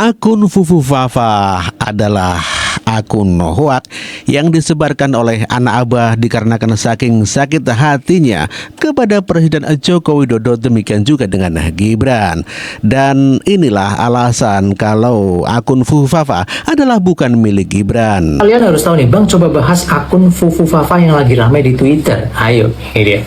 Akun Fufu Fafa adalah akun hoak yang disebarkan oleh anak abah dikarenakan saking sakit hatinya kepada Presiden Joko Widodo, demikian juga dengan Gibran. Dan inilah alasan kalau akun Fufu Fafa adalah bukan milik Gibran. Kalian harus tahu nih, Bang coba bahas akun Fufu Fafa yang lagi ramai di Twitter. Ayo, ini dia.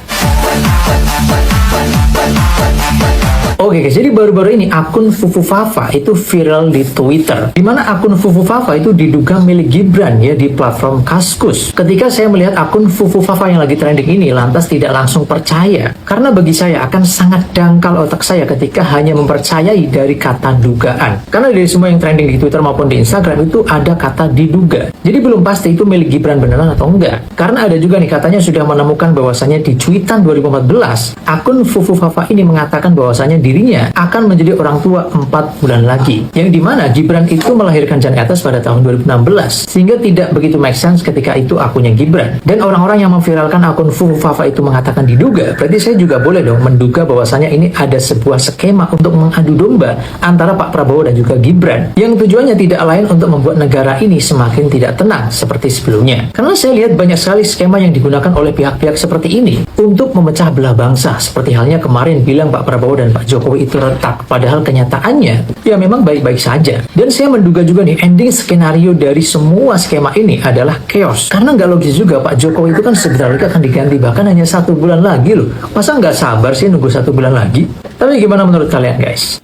Oke guys, jadi baru-baru ini akun Fufu Fafa itu viral di Twitter, di mana akun Fufu Fafa itu diduga milik Gibran ya di platform Kaskus. Ketika saya melihat akun Fufu Fafa yang lagi trending ini, lantas tidak langsung percaya, karena bagi saya akan sangat dangkal otak saya ketika hanya mempercayai dari kata dugaan. Karena dari semua yang trending di Twitter maupun di Instagram itu ada kata diduga. Jadi belum pasti itu milik Gibran beneran atau enggak. Karena ada juga nih katanya sudah menemukan bahwasannya di tweetan 2014, akun Fufu Fafa ini mengatakan bahwasannya dirinya akan menjadi orang tua 4 bulan lagi, yang dimana Gibran itu melahirkan Jan Etes pada tahun 2016, sehingga tidak begitu make sense ketika itu akunnya Gibran. Dan orang-orang yang memviralkan akun Fufu Fafa itu mengatakan diduga, berarti saya juga boleh dong menduga bahwasanya ini ada sebuah skema untuk mengadu domba antara Pak Prabowo dan juga Gibran, yang tujuannya tidak lain untuk membuat negara ini semakin tidak tenang seperti sebelumnya. Karena saya lihat banyak sekali skema yang digunakan oleh pihak-pihak seperti ini untuk memecah belah bangsa, seperti halnya kemarin bilang Pak Prabowo dan Pak Jokowi itu retak, padahal kenyataannya ya memang baik-baik saja. Dan saya menduga juga nih, ending skenario dari semua skema ini adalah chaos, karena nggak logis juga Pak Jokowi itu kan sebentar lagi akan diganti, bahkan hanya 1 bulan lagi loh. Masa nggak sabar sih nunggu 1 bulan lagi? Tapi gimana menurut kalian guys?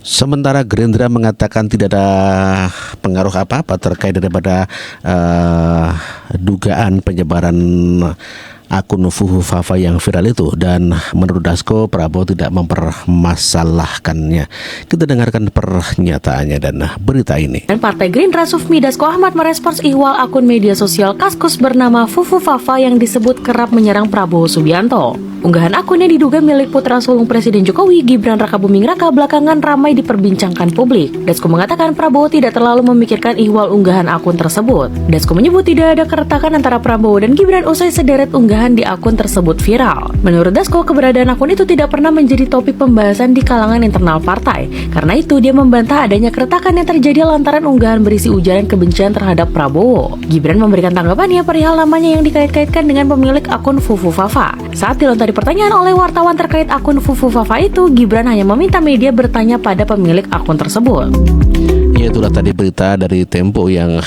Sementara Gerindra mengatakan tidak ada pengaruh apa-apa terkait daripada dugaan penyebaran akun Fufu Fafa yang viral itu, dan menurut Dasko, Prabowo tidak mempermasalahkannya. Kita dengarkan pernyataannya dan berita ini. Dan Partai Gerindra Sufmi Dasko Ahmad merespons ihwal akun media sosial Kaskus bernama Fufu Fafa yang disebut kerap menyerang Prabowo Subianto. Unggahan akunnya diduga milik putra sulung Presiden Jokowi, Gibran Rakabuming Raka, belakangan ramai diperbincangkan publik. Dasko mengatakan Prabowo tidak terlalu memikirkan ihwal unggahan akun tersebut. Dasko menyebut tidak ada keretakan antara Prabowo dan Gibran usai sederet unggahan di akun tersebut viral. Menurut Dasko, keberadaan akun itu tidak pernah menjadi topik pembahasan di kalangan internal partai. Karena itu, dia membantah adanya keretakan yang terjadi lantaran unggahan berisi ujaran kebencian terhadap Prabowo. Gibran memberikan tanggapannya perihal namanya yang dikait-kaitkan dengan pemilik akun Fufu Fafa. Saat dilontarkan pertanyaan oleh wartawan terkait akun Fufu Fafa itu, Gibran hanya meminta media bertanya pada pemilik akun tersebut. Ya, itulah tadi berita dari Tempo yang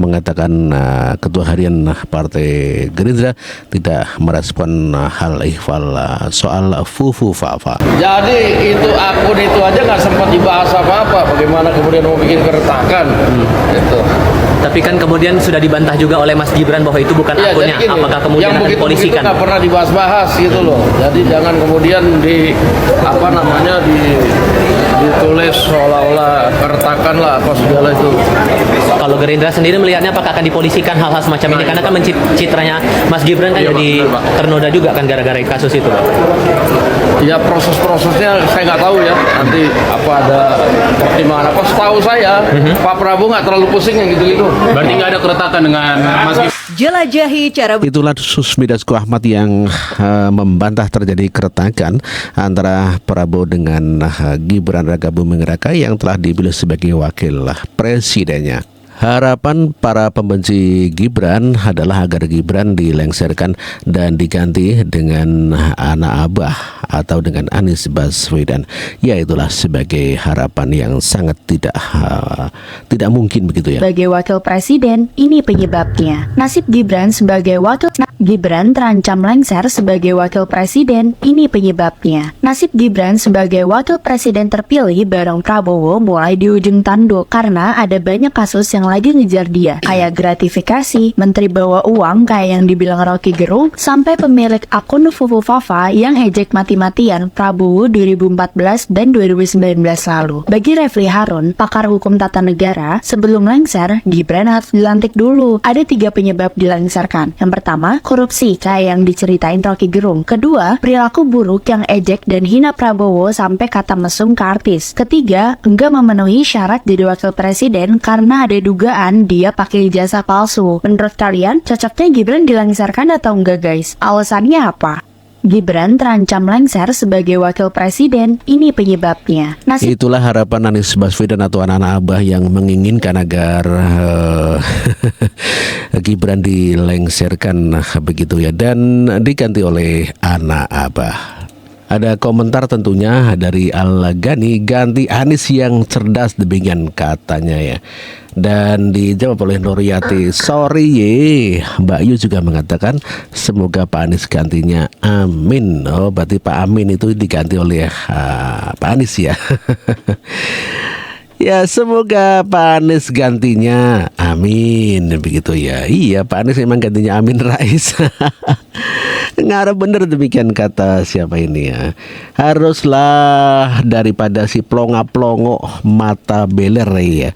mengatakan Ketua Harian Partai Gerindra tidak merespon hal ihwal soal Fufu Fafa. Jadi itu akun itu aja nggak sempat dibahas apa-apa. Bagaimana kemudian mau bikin keretakan? Gitu. Tapi kan kemudian sudah dibantah juga oleh Mas Gibran bahwa itu bukan akunnya. Gini, apakah kemudian yang akan dipolisikan? Nggak pernah dibahas-bahas gitu loh. Jadi jangan kemudian ditulis seolah-olah keretakan lah apa segala itu. Kalau Gerindra sendiri melihatnya apakah akan dipolisikan hal-hal semacam ini? Karena kan citranya Mas Gibran kan jadi ternoda juga kan gara-gara kasus itu. Ya proses-prosesnya saya nggak tahu ya. Nanti apa ada pertimbangan apa? Setahu saya Pak Prabowo nggak terlalu pusing yang gitu-gitu. Berarti nggak ada keretakan dengan Mas Gibran. Jelajahi cara. Itulah Sufmi Dasko Ahmad yang membantah terjadi keretakan antara Prabowo dengan Gibran Rakabuming Raka yang telah dipilih sebagai wakil presidennya. Harapan para pembenci Gibran adalah agar Gibran dilengserkan dan diganti dengan anak abah atau dengan Anies Baswedan. Ya, itulah sebagai harapan yang sangat tidak mungkin begitu ya. Sebagai wakil presiden, ini penyebabnya. Nasib Gibran sebagai wakil Gibran terancam lengser sebagai wakil presiden, ini penyebabnya. Nasib Gibran sebagai wakil presiden terpilih bareng Prabowo mulai di ujung tanduk karena ada banyak kasus yang lagi ngejar dia, kayak gratifikasi, menteri bawa uang kayak yang dibilang Rocky Gerung, sampai pemilik akun Fufu Fafa yang ejek mati-matian Prabowo 2014 dan 2019 lalu. Bagi Refli Harun, pakar hukum tata negara, sebelum lengser, Gibran harus dilantik dulu. Ada 3 penyebab dilengserkan. Yang pertama, korupsi kayak yang diceritain Rocky Gerung. Kedua, perilaku buruk yang ejek dan hina Prabowo sampai kata mesum ke artis. Ketiga, enggak memenuhi syarat jadi wakil presiden karena ada dugaan dia pakai ijazah palsu. Menurut kalian, cocoknya Gibran dilengserkan atau enggak guys? Alasannya apa? Gibran terancam lengser sebagai wakil presiden, ini penyebabnya. Nasib Itulah harapan Anies Baswedan atau anak-anak Abah yang menginginkan agar Gibran dilengserkan begitu ya, dan diganti oleh anak Abah. Ada komentar tentunya dari Al-Ghani, ganti Anies yang cerdas, demikian katanya ya. Dan dijawab oleh Nuriyati, sorry ye. Mbak Yu juga mengatakan semoga Pak Anies gantinya, amin. Oh berarti Pak Amin itu diganti oleh Pak Anies ya. Ya semoga Pak Anies gantinya, amin, begitu ya. Iya Pak Anies memang gantinya Amin Rais. Ngarep bener, demikian kata siapa ini ya. Haruslah daripada si plonga-plongo mata beler ya.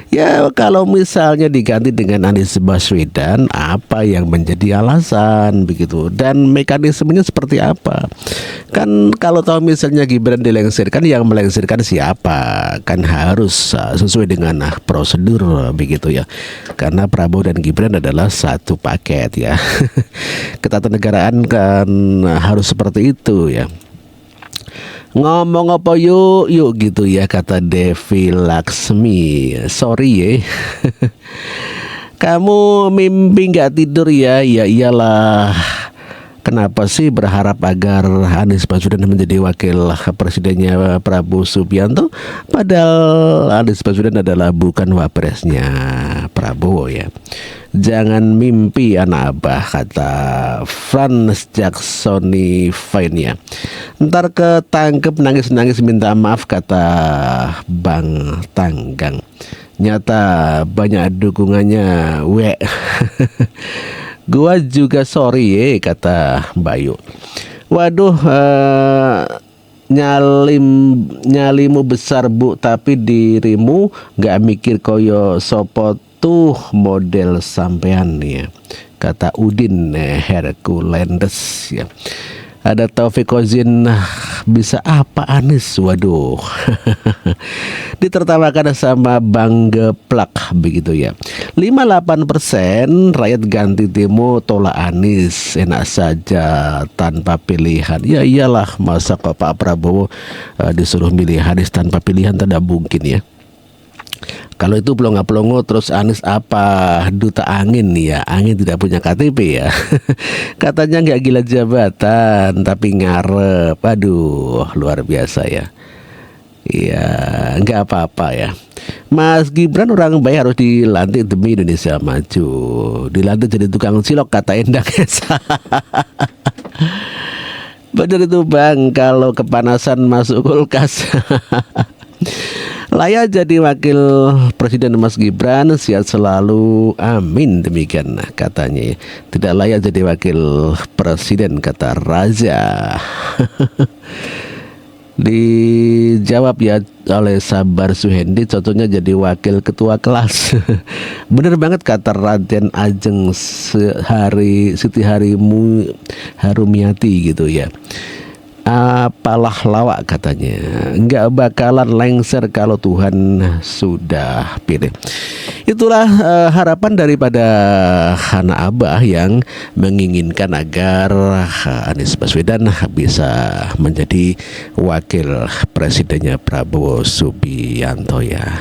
Ya kalau misalnya diganti dengan Anies Baswedan, apa yang menjadi alasan begitu, dan mekanismenya seperti apa? Kan kalau tahu misalnya Gibran dilengsirkan, yang melengsirkan siapa? Kan harus sesuai dengan prosedur begitu ya. Karena Prabowo dan Gibran adalah satu paket ya. Ketatanegaraan kan harus seperti itu ya. Ngomong apa yuk gitu ya, kata Devi Laksmi. Sorry ya. Kamu mimpi nggak tidur ya? Ya iyalah. Kenapa sih berharap agar Anies Baswedan menjadi wakil presidennya Prabowo Subianto, padahal Anies Baswedan adalah bukan wapresnya Prabowo ya. Jangan mimpi anak Abah, kata Franz Jacksoni Fine ya. Ntar ketangkep nangis-nangis minta maaf, kata Bang Tanggang. Nyata banyak dukungannya we. Gua juga sorry ya, kata Bayu. Waduh, nyalimu besar bu, tapi dirimu gak mikir koyo sopo tuh model sampean ya, kata Udin Hercules ya. Ada Taufik Ozin, bisa apa Anies? Waduh. Ditertawakan sama Bang Geplak begitu ya. 58% rakyat ganti demo tolak Anies, enak saja tanpa pilihan. Ya iyalah, masa kok Pak Prabowo disuruh milih Anies tanpa pilihan, tidak mungkin ya. Kalau itu pelongo-pelongo, terus Anies apa? Duta angin ya, angin tidak punya KTP ya. Katanya nggak gila jabatan, tapi ngarep. Aduh, luar biasa ya. Iya, nggak apa-apa ya. Mas Gibran orang baik, harus dilantik demi Indonesia maju. Dilantik jadi tukang cilok, kata Endang Esa. Bener itu Bang, kalau kepanasan masuk kulkas. Layak jadi wakil presiden Mas Gibran, sehat selalu, amin, demikian katanya. Tidak layak jadi wakil presiden, kata Raja. Dijawab ya oleh Sabar Suhendi, cocoknya jadi wakil ketua kelas. Bener banget kata Raden Ajeng Siti Harumiati gitu ya. Apalah lawak, katanya nggak bakalan lengser kalau Tuhan sudah pilih. Itulah harapan daripada anak Abah yang menginginkan agar Anies Baswedan bisa menjadi wakil presidennya Prabowo Subianto ya.